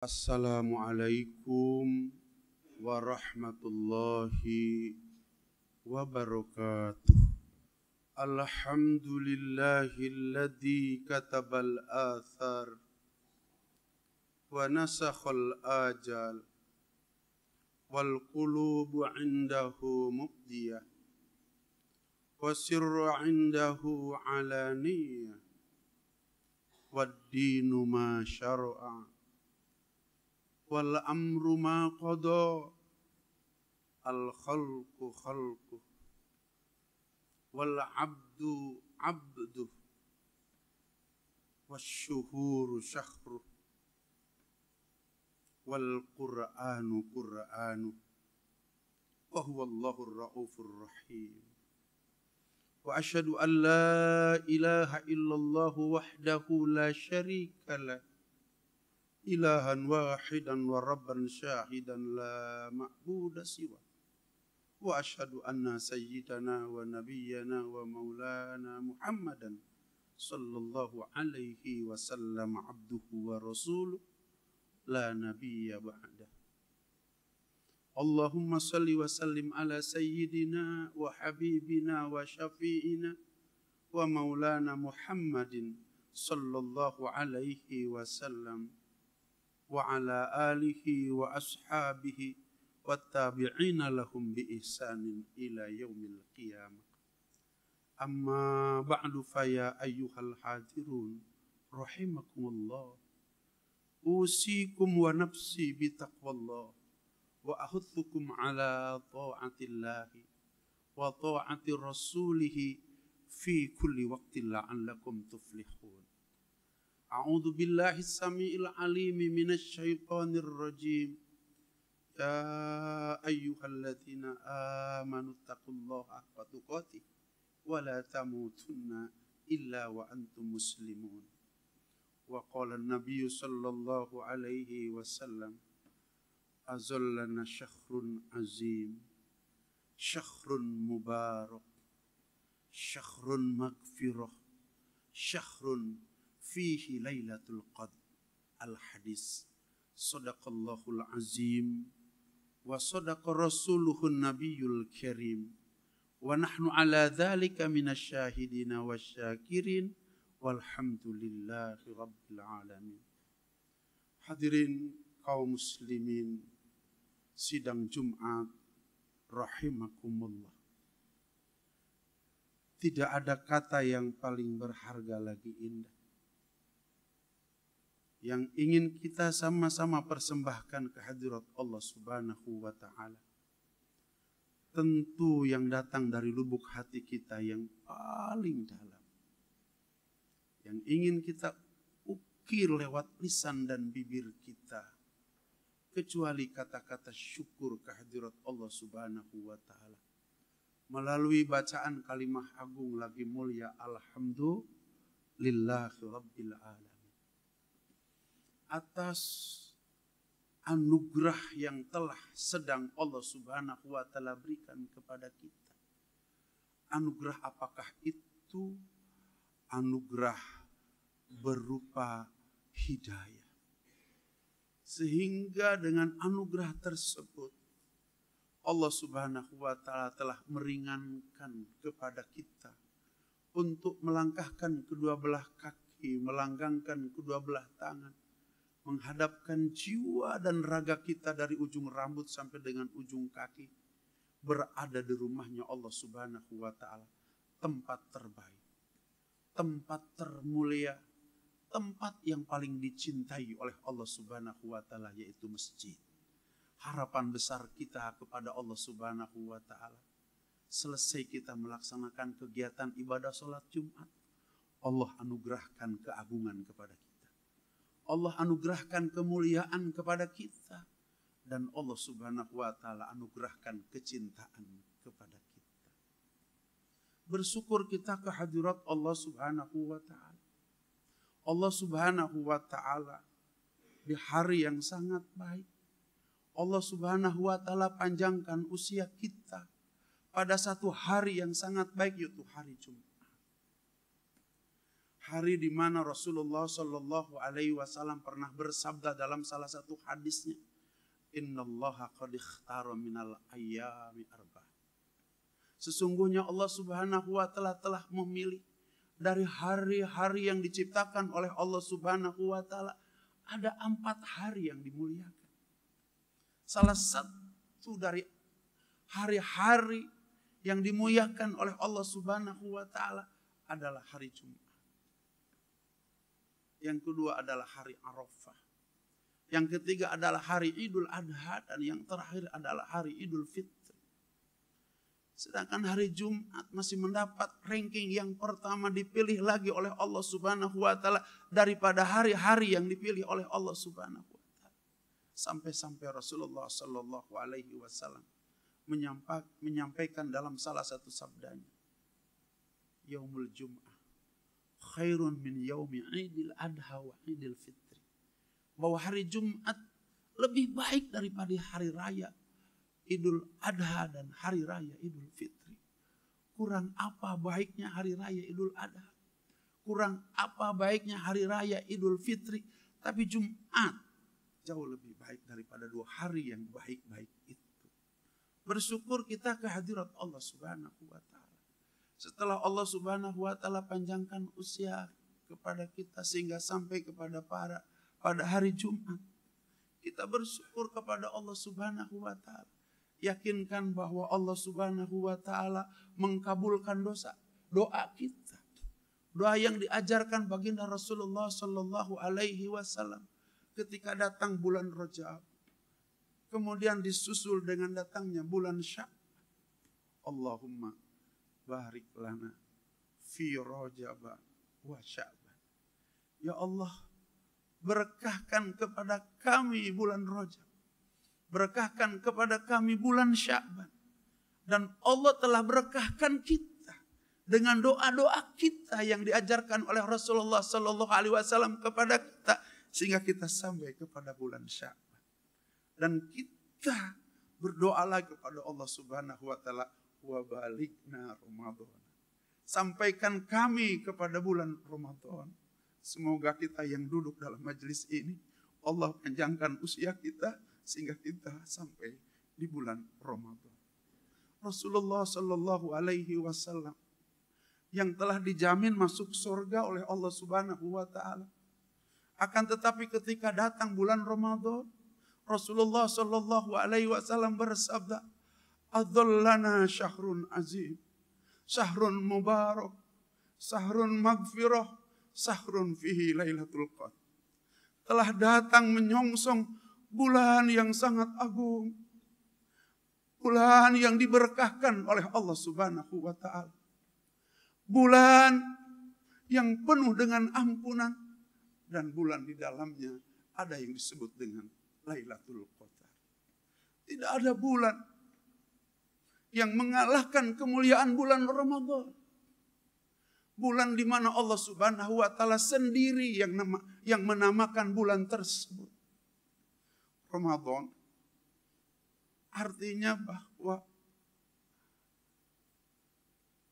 Assalamualaikum warahmatullahi wabarakatuh. Alhamdulillahilladzi katabal athar wa nasakhal ajal wal qulubu indahu mubdiyah wa sirru indahu alaniyah wad dinu ma syara'a wal amru ma qada al khalqu khalqu wal abdu abdu wasyuhuru syahru wal qur'anu qur'anu wa huwallahur raufur rahim. Wa asyhadu an la ilaha illallah wahdahu la syarika lah ilahan wahidan wa rabban syahidan la ma'buda siwa. Wa asyhadu anna sayyidana wa nabiyyana wa maulana Muhammadan sallallahu alaihi wasallam abduhu wa rasuluh la nabiyya ba'dah. Allahumma salli wa sallim ala sayyidina wa habibina wa syafi'ina wa maulana Muhammadin sallallahu alaihi wasallam wa ala alihi wa ashabihi wa tabi'ina lahum bi ihsanin ila yaumil qiyamah. Amma ba'du faya ayyuhal hadirun rahimakumullah. Usikum wa nafsi bi taqwallah wa ahuthukum ala ta'atillahi wa ta'ati rasulih fi kulli waqtin la'allakum tuflihun. A'udzu billahi samiil alim minasy syaithanir rajim. Ya ayyuhalladzina amanu taqullaha haqqa tuqatih wa la tamutunna illa wa antum muslimun. Wa qala an-nabiy sallallahu alaihi wasallam azallana syahrun azim syahrun mubarak syahrun maghfirah syahrun fihi lailatul qadr. Al-hadis. Sadaqallahul azim wa sadaqa rasuluhun nabiyul karim wa nahnu ala dhalika minasyahidina wasyakirin walhamdulillahi rabbil alamin. Hadirin kaum muslimin sidang Jumat rahimakumullah. Tidak ada kata yang paling berharga lagi indah yang ingin kita sama-sama persembahkan kehadirat Allah Subhanahu wa ta'ala. Tentu yang datang dari lubuk hati kita yang paling dalam, yang ingin kita ukir lewat lisan dan bibir kita, kecuali kata-kata syukur kehadirat Allah Subhanahu wa ta'ala melalui bacaan kalimah agung lagi mulia, alhamdulillahi rabbil alamin, atas anugerah yang telah sedang Allah Subhanahu wa ta'ala berikan kepada kita. Anugerah apakah itu? Anugerah berupa hidayah. Sehingga dengan anugerah tersebut Allah Subhanahu wa ta'ala telah meringankan kepada kita untuk melangkahkan kedua belah kaki, melanggangkan kedua belah tangan, menghadapkan jiwa dan raga kita dari ujung rambut sampai dengan ujung kaki berada di rumahnya Allah Subhanahu wa ta'ala. Tempat terbaik, tempat termulia, tempat yang paling dicintai oleh Allah Subhanahu wa ta'ala, yaitu masjid. Harapan besar kita kepada Allah Subhanahu wa ta'ala, selesai kita melaksanakan kegiatan ibadah sholat Jumat, Allah anugerahkan keagungan kepada kita. Allah anugerahkan kemuliaan kepada kita. Dan Allah Subhanahu wa ta'ala anugerahkan kecintaan kepada kita. Bersyukur kita kehadirat Allah Subhanahu wa ta'ala. Allah Subhanahu wa ta'ala di hari yang sangat baik, Allah Subhanahu wa ta'ala panjangkan usia kita pada satu hari yang sangat baik, yaitu hari Jumat. Hari di mana Rasulullah Shallallahu Alaihi Wasallam pernah bersabda dalam salah satu hadisnya, Innallaha qad ikhtara minal ayyami arba'ah. Sesungguhnya Allah Subhanahu wa Ta'ala telah memilih dari hari-hari yang diciptakan oleh Allah Subhanahu wa Ta'ala, ada 4 hari yang dimuliakan. Salah satu dari hari-hari yang dimuliakan oleh Allah Subhanahu wa Ta'ala adalah hari Jumat. Yang kedua adalah hari Arafah. Yang ketiga adalah hari Idul Adha. Dan yang terakhir adalah hari Idul Fitri. Sedangkan hari Jumat masih mendapat ranking yang pertama, dipilih lagi oleh Allah Subhanahu wa Ta'ala daripada hari-hari yang dipilih oleh Allah Subhanahu wa Ta'ala. Sampai-sampai Rasulullah Sallallahu Alaihi Wasallam menyampaikan dalam salah satu sabdanya, Yaumul Jum'ah khairun min yaumi Idil Adha wa Idil Fitri. Bahwa hari Jumat lebih baik daripada hari raya Idul Adha dan hari raya Idul Fitri. Kurang apa baiknya hari raya Idul Adha? Kurang apa baiknya hari raya Idul Fitri? Tapi Jumat jauh lebih baik daripada 2 hari yang baik-baik itu. Bersyukur kita kehadirat Allah Subhanahu wa Ta'ala. Setelah Allah Subhanahu wa Ta'ala panjangkan usia kepada kita sehingga sampai kepada pada hari Jumat, kita bersyukur kepada Allah Subhanahu wa Ta'ala. Yakinkan bahwa Allah Subhanahu wa Ta'ala mengkabulkan doa kita. Doa yang diajarkan baginda Rasulullah Sallallahu Alaihi Wasallam ketika datang bulan Rajab, kemudian disusul dengan datangnya bulan Sya'ban. Allahumma barik lana fi Rajab wa Sya'ban. Ya Allah, berkahkan kepada kami bulan Rajab, berkahkan kepada kami bulan Sya'ban. Dan Allah telah berkahkan kita dengan doa-doa kita yang diajarkan oleh Rasulullah Sallallahu Alaihi Wasallam kepada kita, sehingga kita sampai kepada bulan Sya'ban. Dan kita berdoa lagi kepada Allah Subhanahu wa Ta'ala, wa balikna Ramadan. Sampaikan kami kepada bulan Ramadan. Semoga kita yang duduk dalam majelis ini, Allah panjangkan usia kita sehingga kita sampai di bulan Ramadan. Rasulullah Sallallahu Alaihi Wasallam yang telah dijamin masuk surga oleh Allah Subhanahu wa Ta'ala. Akan tetapi ketika datang bulan Ramadan, Rasulullah Sallallahu Alaihi Wasallam bersabda, Adzallana syahrun azim, syahrun mubarak, syahrun magfirah, syahrun fihi lailatul qadar. Telah datang menyongsong bulan yang sangat agung, bulan yang diberkahkan oleh Allah Subhanahu wa Ta'ala, bulan yang penuh dengan ampunan, dan bulan di dalamnya ada yang disebut dengan Lailatul Qadar. Tidak ada bulan yang mengalahkan kemuliaan bulan Ramadan. Bulan di mana Allah Subhanahu wa Ta'ala sendiri yang menamakan bulan tersebut Ramadan. Artinya bahwa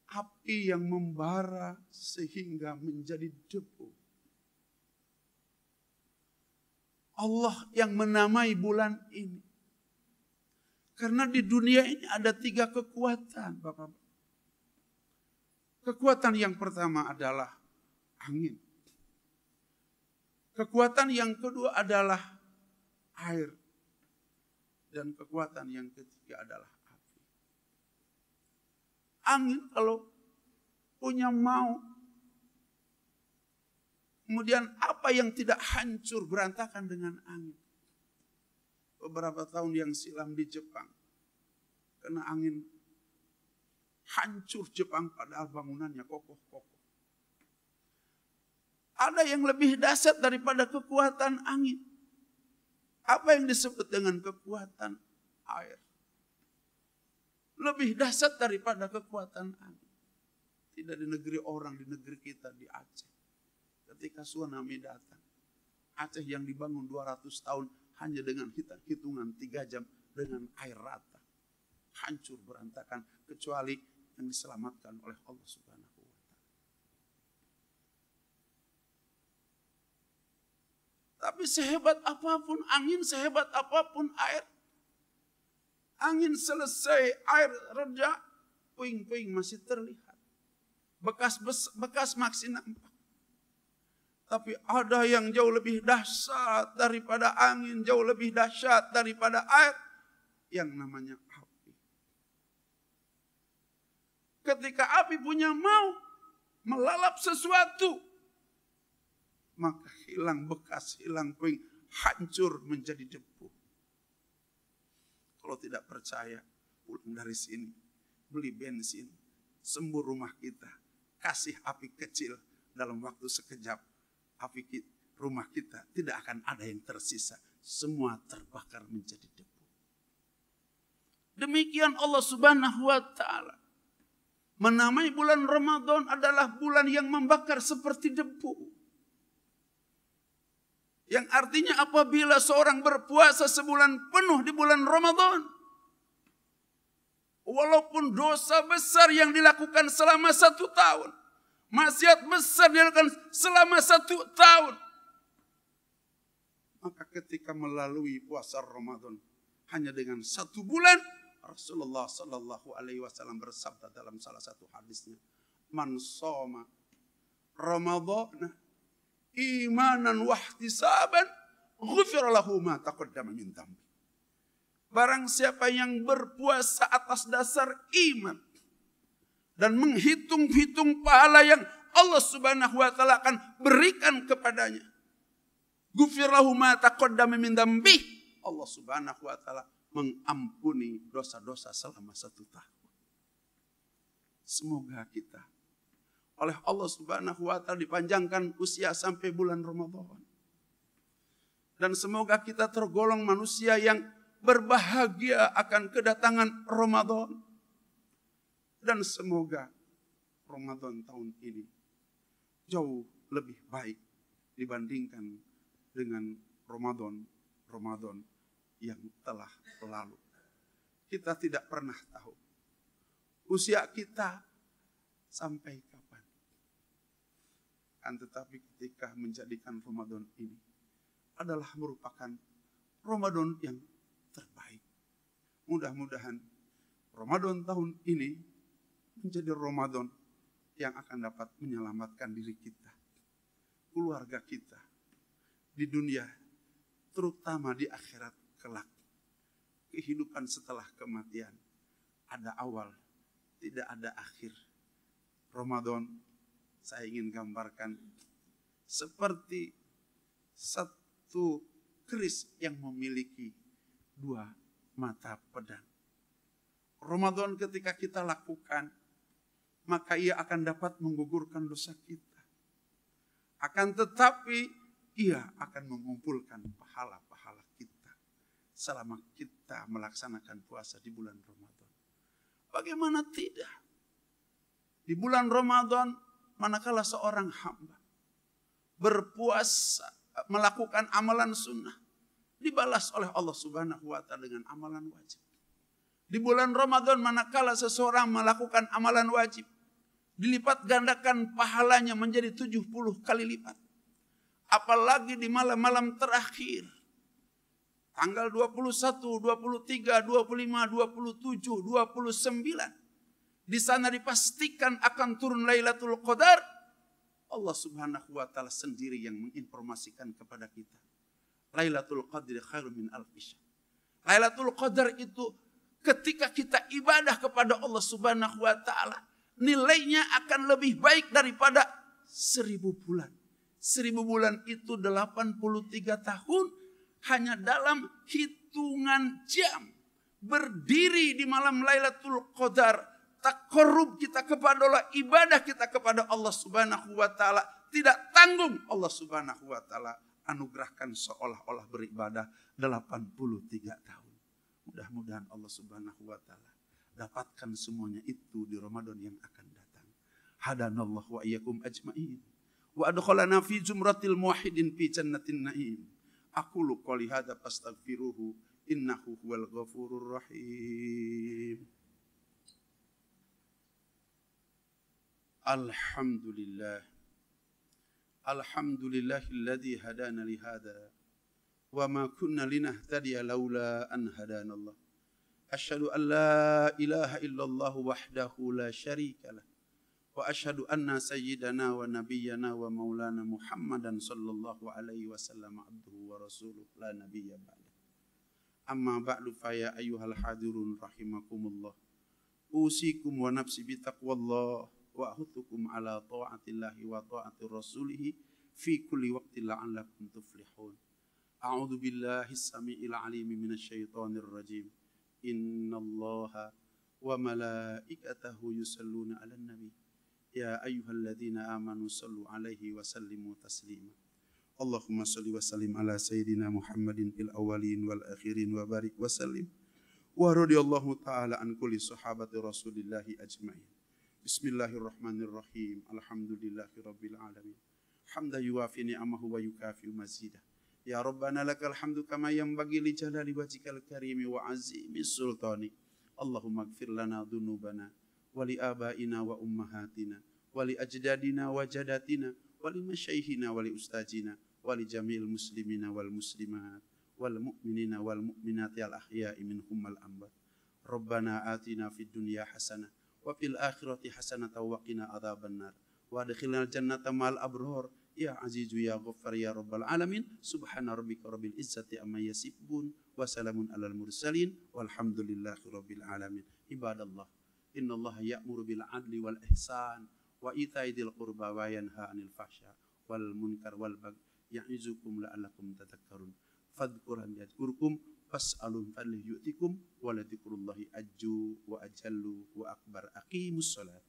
api yang membara sehingga menjadi debu. Allah yang menamai bulan ini. Karena di dunia ini ada 3 kekuatan, Bapak-Bapak. Kekuatan yang pertama adalah angin. Kekuatan yang kedua adalah air. Dan kekuatan yang ketiga adalah api. Angin kalau punya mau, kemudian apa yang tidak hancur berantakan dengan angin. Beberapa tahun yang silam di Jepang, kena angin, hancur Jepang padahal bangunannya kokoh-kokoh. Ada yang lebih dahsyat daripada kekuatan angin. Apa yang disebut dengan kekuatan air. Lebih dahsyat daripada kekuatan angin. Tidak di negeri orang, di negeri kita, di Aceh. Ketika tsunami datang, Aceh yang dibangun 200 tahun hanya dengan hitungan 3 jam dengan air rata. Hancur berantakan kecuali yang diselamatkan oleh Allah Subhanahu wa Ta'ala. Tapi sehebat apapun angin, sehebat apapun air, angin selesai, air reda, puing-puing masih terlihat. Bekas masih nampak. Tapi ada yang jauh lebih dahsyat daripada angin, jauh lebih dahsyat daripada air, yang namanya api. Ketika api punya mau melalap sesuatu, maka hilang bekas, hilang puing, hancur menjadi debu. Kalau tidak percaya, pulang dari sini, beli bensin, sembur rumah kita, kasih api kecil, dalam waktu sekejap, api rumah kita tidak akan ada yang tersisa. Semua terbakar menjadi debu. Demikian Allah Subhanahu wa ta'ala menamai bulan Ramadan adalah bulan yang membakar seperti debu. Yang artinya apabila seorang berpuasa sebulan penuh di bulan Ramadan, walaupun dosa besar yang dilakukan selama 1 tahun, maksiat besar dilakukan selama 1 tahun, maka ketika melalui puasa Ramadan hanya dengan 1 bulan, Rasulullah Sallallahu Alaihi Wasallam bersabda dalam salah satu hadisnya, "Man shoma Ramadhana imanan wahtisaban, ghufira lahu ma taqaddama min dhanbi." Barang siapa yang berpuasa atas dasar iman dan menghitung-hitung pahala yang Allah Subhanahu wa taala akan berikan kepadanya, ghufira lahu ma taqaddama min dhanbi, Allah Subhanahu wa taala mengampuni dosa-dosa selama 1 tahun. Semoga kita oleh Allah Subhanahu wa taala dipanjangkan usia sampai bulan Ramadan. Dan semoga kita tergolong manusia yang berbahagia akan kedatangan Ramadan. Dan semoga Ramadan tahun ini jauh lebih baik dibandingkan dengan Ramadan yang telah lalu. Kita tidak pernah tahu usia kita sampai kapan. Tetapi ketika menjadikan Ramadan ini adalah merupakan Ramadan yang terbaik. Mudah-mudahan Ramadan tahun ini menjadi Ramadan yang akan dapat menyelamatkan diri kita, keluarga kita, di dunia, terutama di akhirat kelak. Kehidupan setelah kematian ada awal, tidak ada akhir. Ramadan saya ingin gambarkan seperti satu keris yang memiliki 2 mata pedang. Ramadan ketika kita lakukan, maka ia akan dapat menggugurkan dosa kita. Akan tetapi ia akan mengumpulkan pahala-pahala kita selama kita melaksanakan puasa di bulan Ramadan. Bagaimana tidak? Di bulan Ramadan, manakala seorang hamba berpuasa, melakukan amalan sunnah, dibalas oleh Allah Subhanahu wa taala dengan amalan wajib. Di bulan Ramadan, manakala seseorang melakukan amalan wajib, dilipat gandakan pahalanya menjadi 70 kali lipat. Apalagi di malam-malam terakhir, tanggal 21, 23, 25, 27, 29. Di sana dipastikan akan turun Lailatul Qadar. Allah Subhanahu wa taala sendiri yang menginformasikan kepada kita. Lailatul Qadri khairun min alfi syahr. Lailatul Qadar itu ketika kita ibadah kepada Allah Subhanahu wa taala, nilainya akan lebih baik daripada 1000 bulan. 1000 bulan itu 83 tahun hanya dalam hitungan jam. Berdiri di malam Lailatul Qadar, taqarrub kita kepada Allah, ibadah kita kepada Allah Subhanahu wa taala tidak tanggung. Allah Subhanahu wa taala anugerahkan seolah-olah beribadah 83 tahun. Mudah-mudahan Allah Subhanahu wa taala dapatkan semuanya itu di Ramadan yang akan datang. Hadanallahu wa iyyakum ajmain. Wa adkhalana fi zumratil muwahhidin fi jannatin na'im. Aqulu qouli hadza fastaghfiruhu innahu huwal ghafurur rahim. Alhamdulillah. Alhamdulillahilladzi hadana li hadza wa ma kunna linahtadiya laula an hadanallah. Asyhadu an la ilaha illallah wahdahu la syarika lah. Wa asyhadu anna sayyidana wa nabiyyana wa maulana Muhammadan sallallahu alaihi wasallam abduhu wa rasuluh la nabiyya ba'da. Amma ba'du fa ya ayyuhal hadirun rahimakumullah. Usikum wa nafsi bi taqwallah wa ahuthukum ala ta'atillahi wa ta'ati rasulih fi kulli waqtin la'allakum tuflihun. A'udzu billahi as-sami'il 'alim minasy syaithanir rajim. Innallaha wa malaikatahu yusalluna 'alan nabi. Ya ayyuhalladzina amanu sallu 'alaihi wa sallimu taslima. Allahumma shalli wa sallim ala sayyidina Muhammadin fil awwalin wal akhirin wa barik wa sallim. Wa radhiyallahu ta'ala an kulli sahabati Rasulillahi ajma'in. Bismillahirrahmanirrahim. Alhamdulillahi rabbil alamin. Hamdan yuwafi ni'amahu wa yukafi mazidah. Ya Rabbana lakal hamdu kama yanbaghi li jalali wajhikal karimi wa azimi sultani. Allahumma ighfir lana dhunubana wa li abaina wa ummahatina wa li ajdadina wa jadatina wa li masyaihina wa li ustajina wa li jami'il muslimina wal muslimat wal mu'minina wal mu'minati al ahya'i minhum wal amwat. Rabbana atina fid dunya hasanah wa fil akhirati hasanatan wa qina adzabannar wa adkhilnal jannata ma'al abrar ya azizu ya ghaffar ya rabbal alamin. Subhana rabbika rabbil izzati amma yasifun wa salamun alal mursalin walhamdulillahi rabbil alamin. Ibadallah, innallaha ya'muru bil adli wal ihsan wa ita'i dzil qurba wa yanha 'anil fahsya wal munkar wal baghi ya'izukum la'allakum tadhakkarun. Fadhkuran yadhkurkum fas'alun fadli yu'tikum wa la dzikrullahi ajju wa ajallu wa akbar. Aqimus shalat.